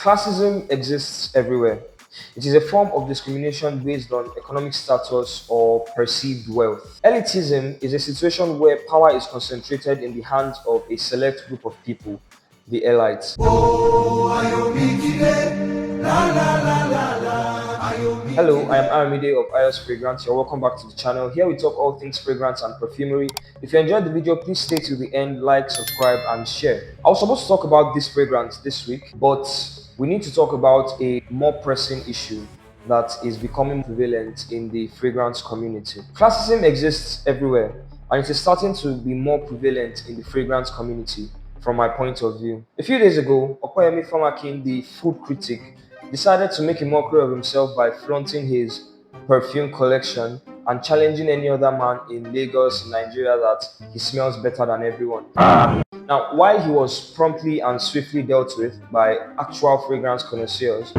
Classism exists everywhere. It is a form of discrimination based on economic status or perceived wealth. Elitism is a situation where power is concentrated in the hands of a select group of people, the elites. Hello, I am Aramide of IOS Fragrance. You're welcome back to the channel. Here we talk all things fragrance and perfumery. If you enjoyed the video, please stay till the end, like, subscribe, and share. I was supposed to talk about this fragrance this week, but we need to talk about a more pressing issue that is becoming prevalent in the fragrance community. Classism exists everywhere, and it is starting to be more prevalent in the fragrance community from my point of view. A few days ago, Opeyemi Famakin, the food critic, decided to make a mockery of himself by flaunting his perfume collection and challenging any other man in Lagos, Nigeria, that he smells better than everyone. Now, while he was promptly and swiftly dealt with by actual fragrance connoisseurs,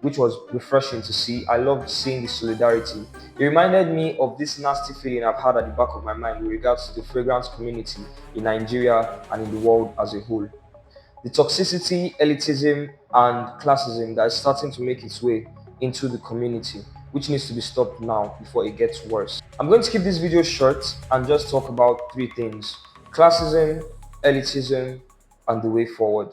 which was refreshing to see. I loved seeing the solidarity. It reminded me of this nasty feeling I've had at the back of my mind with regards to the fragrance community in Nigeria and in the world as a whole. The toxicity, elitism, and classism that is starting to make its way into the community, which needs to be stopped now before it gets worse. I'm going to keep this video short and just talk about three things: classism, elitism, and the way forward.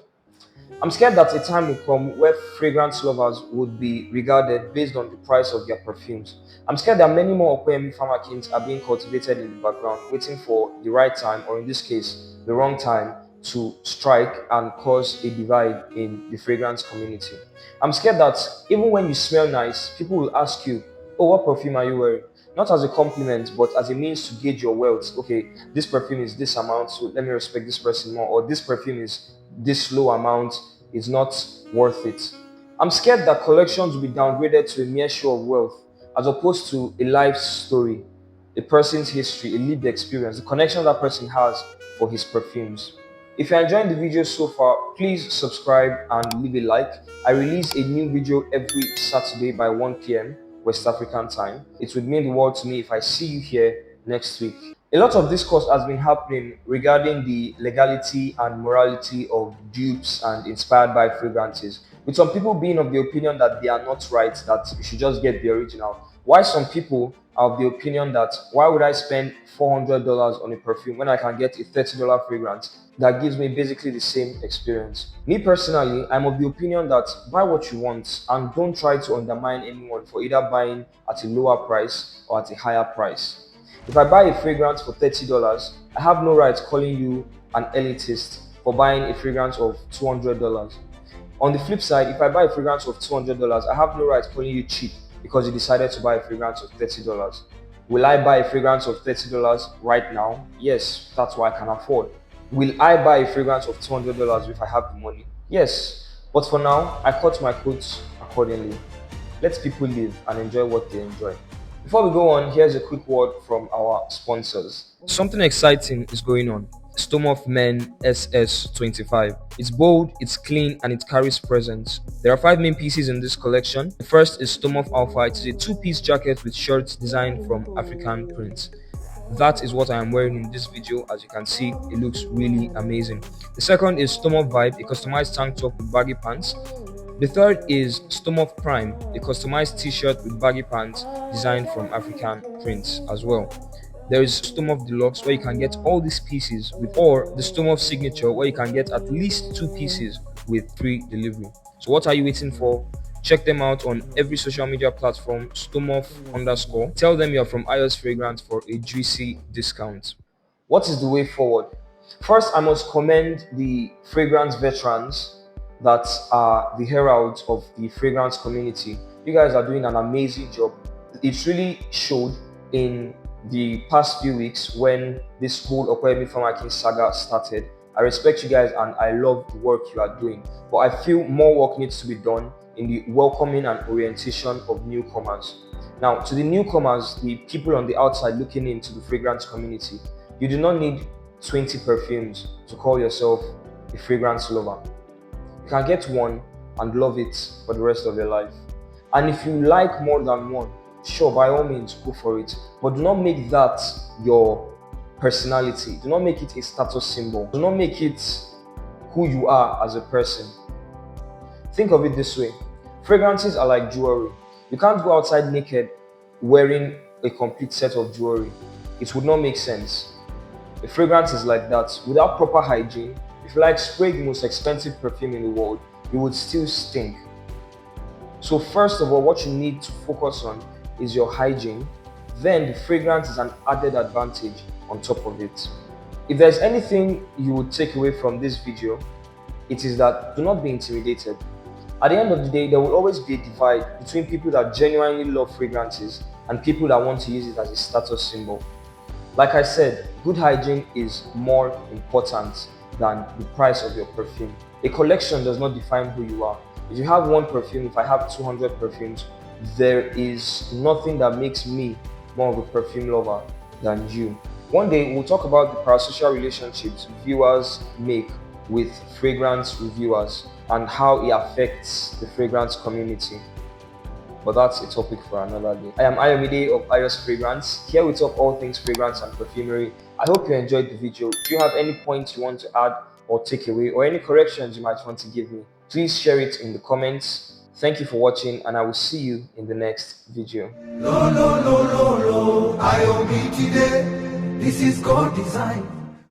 I'm scared that a time will come where fragrance lovers would be regarded based on the price of their perfumes. I'm scared that many more Opeyemi Famakins are being cultivated in the background, waiting for the right time, or in this case, the wrong time, to strike and cause a divide in the fragrance community. I'm scared that even when you smell nice, people will ask you, "Oh, what perfume are you wearing?" Not as a compliment, but as a means to gauge your wealth. Okay, this perfume is this amount, so let me respect this person more, or this perfume is this low amount, is not worth it. I'm scared that collections will be downgraded to a mere show of wealth as opposed to a life story, a person's history, a lived experience, the connection that person has for his perfumes. If you're enjoying the video so far, please subscribe and leave a like. I release a new video every Saturday by 1 p.m. West African time. It would mean the world to me if I see you here next week. A lot of discourse has been happening regarding the legality and morality of dupes and inspired by fragrances, with some people being of the opinion that they are not right, that you should just get the original. Why some people are of the opinion that why would I spend $400 on a perfume when I can get a $30 fragrance that gives me basically the same experience? Me personally, I'm of the opinion that buy what you want and don't try to undermine anyone for either buying at a lower price or at a higher price. If I buy a fragrance for $30, I have no right calling you an elitist for buying a fragrance of $200. On the flip side, if I buy a fragrance of $200, I have no right calling you cheap because you decided to buy a fragrance of $30. Will I buy a fragrance of $30 right now? Yes, that's what I can afford. Will I buy a fragrance of $200 if I have the money? Yes, but for now, I cut my coats accordingly. Let people live and enjoy what they enjoy. Before we go on, here's a quick word from our sponsors. Something exciting is going on. Storm of Men SS25. It's bold, it's clean, and it carries presence. There are 5 main pieces in this collection. The first is Storm of Alpha. It is a 2-piece jacket with shirts designed from African prints. That is what I am wearing in this video. As you can see, it looks really amazing. The second is Storm of Vibe, a customized tank top with baggy pants. The third is Storm of Prime, a customized t-shirt with baggy pants designed from African prints as well. There is Storm of Deluxe, where you can get all these pieces with, or the Storm of Signature, where you can get at least 2 pieces with free delivery. So what are you waiting for? Check them out on every social media platform, stormoff_. Tell them you're from IOS Fragrance for a juicy discount. What is the way forward? First, I must commend the fragrance veterans that are the heralds of the fragrance community. You guys are doing an amazing job. It really showed in the past few weeks when this whole Opeyemi Famakin saga started. I respect you guys and I love the work you are doing, but I feel more work needs to be done in the welcoming and orientation of newcomers. Now, to the newcomers, the people on the outside looking into the fragrance community, you do not need 20 perfumes to call yourself a fragrance lover. You can get one and love it for the rest of your life. And if you like more than one, sure, by all means, go for it. But do not make that your personality. Do not make it a status symbol. Do not make it who you are as a person. Think of it this way. Fragrances are like jewelry. You can't go outside naked wearing a complete set of jewelry. It would not make sense. A fragrance is like that. Without proper hygiene, if you like spray the most expensive perfume in the world, you would still stink. So first of all, what you need to focus on is your hygiene. Then the fragrance is an added advantage on top of it. If there's anything you would take away from this video, it is that do not be intimidated. At the end of the day, there will always be a divide between people that genuinely love fragrances and people that want to use it as a status symbol. Like I said, good hygiene is more important than the price of your perfume. A collection does not define who you are. If you have one perfume, if I have 200 perfumes, there is nothing that makes me more of a perfume lover than you. One day, we'll talk about the parasocial relationships viewers make with fragrance reviewers and how it affects the fragrance community. But that's a topic for another day. I am Ayomide of Ayos Fragrance. Here we talk all things fragrance and perfumery. I hope you enjoyed the video. If you have any points you want to add or take away, or any corrections you might want to give me, please share it in the comments. Thank you for watching, and I will see you in the next video. Ayomide, this is God design.